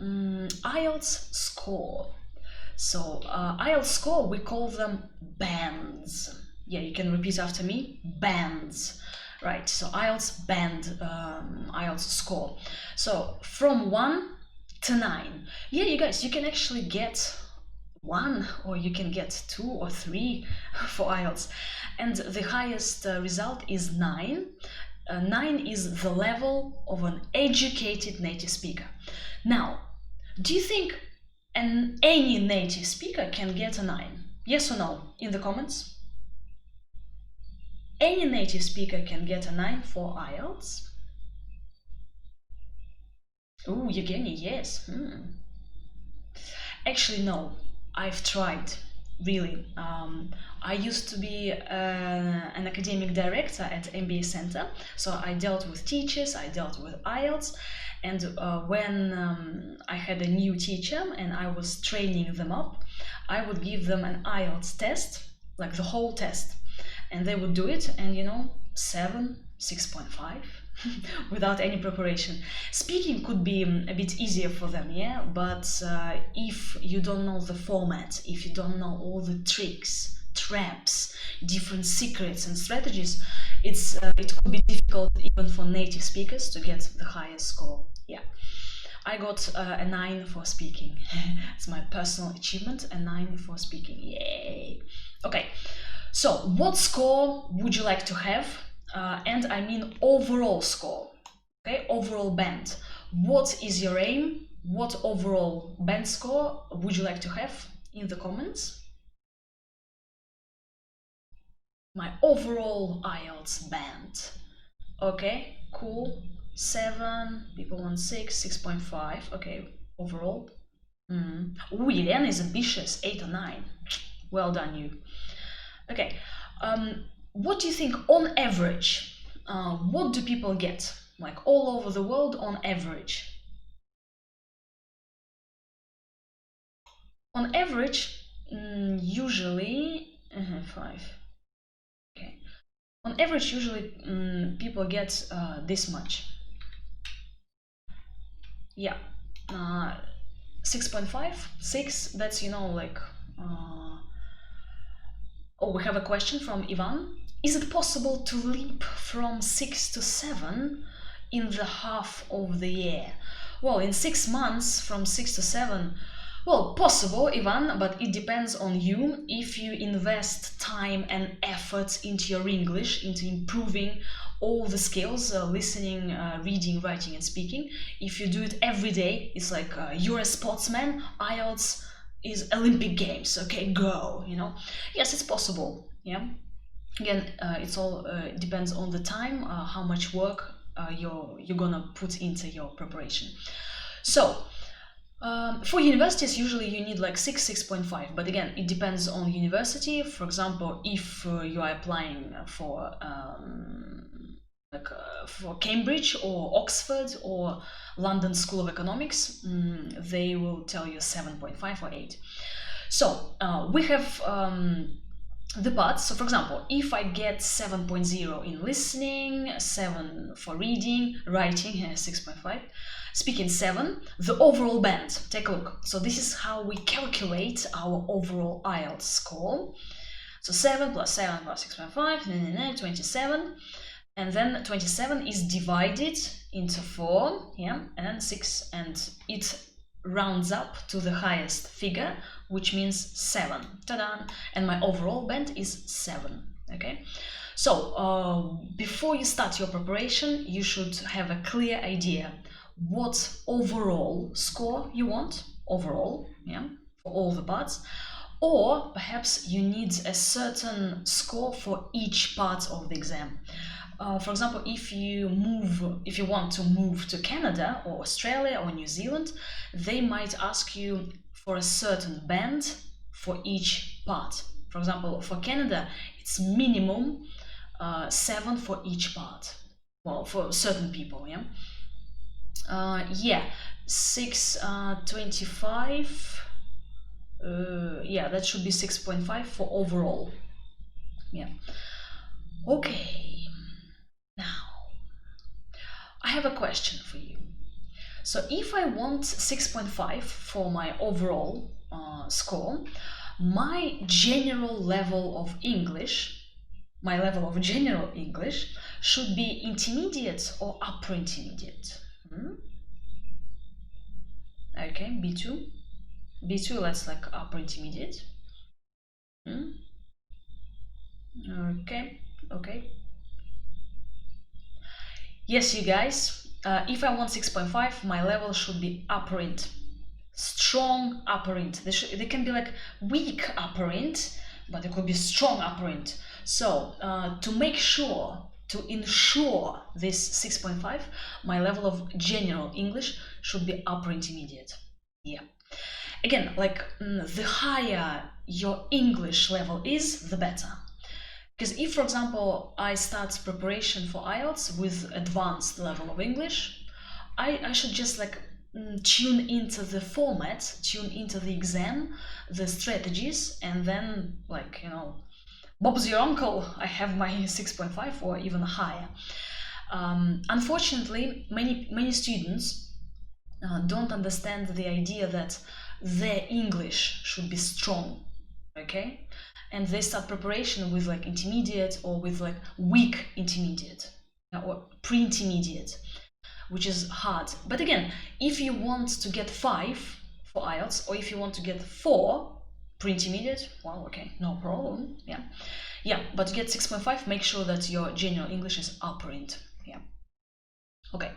IELTS score. So IELTS score, we call them bands. Yeah, you can repeat after me, bands. Right, so IELTS band, IELTS score. So from 1 to 9. Yeah, you guys, you can actually get 1 or you can get 2 or 3 for IELTS. And the highest result is 9. 9 is the level of an educated native speaker. Now, do you think any native speaker can get a 9? Yes or no? In the comments. Any native speaker can get a 9 for IELTS? Oh, Evgeny, yes. Actually, no. I've tried, really. I used to be an academic director at MBA Center, so I dealt with teachers, I dealt with IELTS, and when I had a new teacher and I was training them up, I would give them an IELTS test, like the whole test, and they would do it, and 7, 6.5. Without any preparation. Speaking could be a bit easier for them, yeah, but if you don't know the format, if you don't know all the tricks, traps, different secrets and strategies, it could be difficult even for native speakers to get the highest score. Yeah, I got a 9 for speaking. It's my personal achievement, a 9 for speaking. Yay! Okay, so what score would you like to have? And I mean overall score, okay, overall band. What is your aim? What overall band score would you like to have in the comments? My overall IELTS band. Okay, cool. 7, people want 6, 6.5. Okay, overall. Ooh, Irene is ambitious, 8 or 9. Well done, you. Okay, what do you think on average? What do people get? Like all over the world on average? On average, usually 5. Okay. On average, usually people get this much. Yeah, 6.5, 6. That's like. Oh, we have a question from Ivan. Is it possible to leap from 6 to 7 in the half of the year? Well, in 6 months from 6 to 7, well, possible, Ivan, but it depends on you. If you invest time and effort into your English, into improving all the skills, listening, reading, writing, and speaking, if you do it every day, it's like you're a sportsman, IELTS is Olympic Games, okay, go, Yes, it's possible, yeah. Again, it's all depends on the time, how much work you're gonna put into your preparation. So, for universities, usually you need like 6, 6.5, but again, it depends on university. For example, if you are applying for for Cambridge or Oxford or London School of Economics, they will tell you 7.5 or 8. So we have the parts. So for example, if I get 7.0 in listening, 7 for reading, writing, 6.5, speaking 7, the overall band, take a look. So this is how we calculate our overall IELTS score. So 7 plus 7 plus 6.5, 27. And then 27 is divided into 4, yeah, and 6, and it rounds up to the highest figure, which means 7. Ta-da! And my overall band is 7, okay? So, before you start your preparation, you should have a clear idea what overall score you want, overall, yeah, for all the parts, or perhaps you need a certain score for each part of the exam. For example, if you want to move to Canada or Australia or New Zealand, they might ask you for a certain band for each part. For example, for Canada, it's minimum 7 for each part. Well, for certain people, yeah. 6.25. Yeah, that should be 6.5 for overall. Yeah. Okay. Now, I have a question for you. So if I want 6.5 for my overall score, my general level of English, my level of general English should be intermediate or upper intermediate. Okay, B2. B2, let's like upper intermediate. Okay, okay. Yes, you guys, if I want 6.5, my level should be upper int. Strong upper int. They can be like weak upper int, but it could be strong upper int. So to make sure, to ensure this 6.5, my level of general English should be upper intermediate. Yeah. Again, like the higher your English level is, the better. Because if, for example, I start preparation for IELTS with advanced level of English, I should just like tune into the format, tune into the exam, the strategies, and then like, you know, Bob's your uncle, I have my 6.5 or even higher. Unfortunately, many students don't understand the idea that their English should be strong, okay? And they start preparation with like intermediate or with like weak intermediate or pre-intermediate, which is hard. But again, if you want to get 5 for IELTS, or if you want to get 4 pre-intermediate, well, okay, no problem. Yeah, but to get 6.5, make sure that your general English is upper int. Yeah. Okay.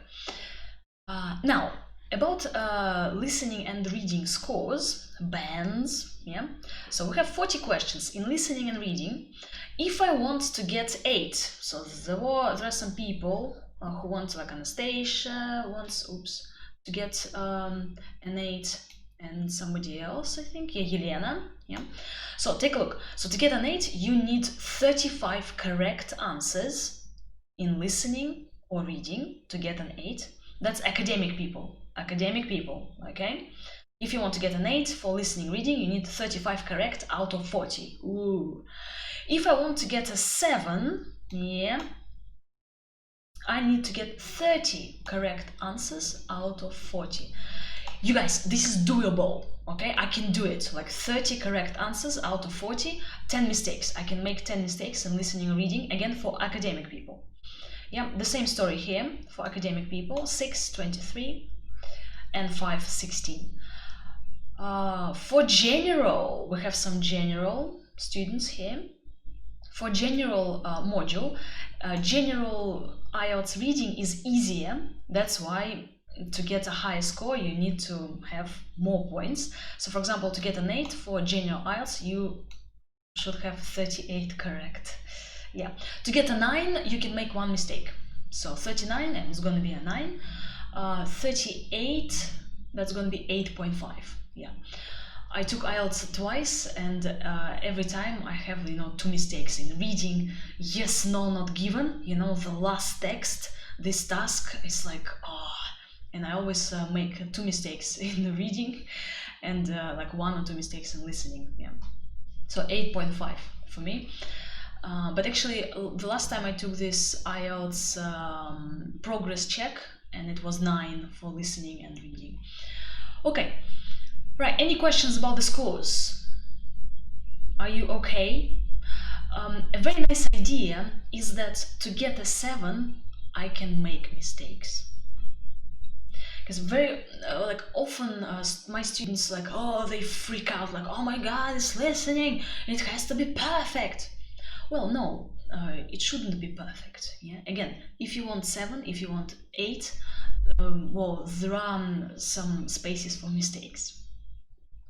Now, about listening and reading scores, bands, yeah. So we have 40 questions in listening and reading. If I want to get 8, so there are some people who want, like Anastasia wants, to get an 8, and somebody else, I think, yeah, Yelena, yeah. So take a look. So to get an 8, you need 35 correct answers in listening or reading to get an 8. That's academic people, okay? If you want to get an 8 for listening reading, you need 35 correct out of 40. Ooh. If I want to get a 7, yeah, I need to get 30 correct answers out of 40. You guys, this is doable, okay? I can do it, like 30 correct answers out of 40, 10 mistakes. I can make 10 mistakes in listening and reading, again, for academic people. Yeah, the same story here for academic people, 6, 23, and 5, 16. For general, we have some general students here. For general module, general IELTS reading is easier. That's why to get a higher score, you need to have more points. So for example, to get an 8 for general IELTS, you should have 38 correct. Yeah, to get a 9, you can make one mistake. So 39, and it's going to be a 9. 38, that's going to be 8.5. Yeah, I took IELTS twice, and every time I have, 2 mistakes in reading. Yes, no, not given. The last text, this task is like, and I always make 2 mistakes in the reading, and like 1 or 2 mistakes in listening. Yeah, so 8.5 for me. But actually, the last time I took this IELTS progress check, and it was 9 for listening and reading. Okay, right, any questions about the scores? Are you okay? A very nice idea is that to get a 7, I can make mistakes. Because very often my students they freak out, like, oh my god, it's listening, it has to be perfect. Well, no, it shouldn't be perfect. Yeah. Again, if you want 7, if you want 8, well, there are some spaces for mistakes.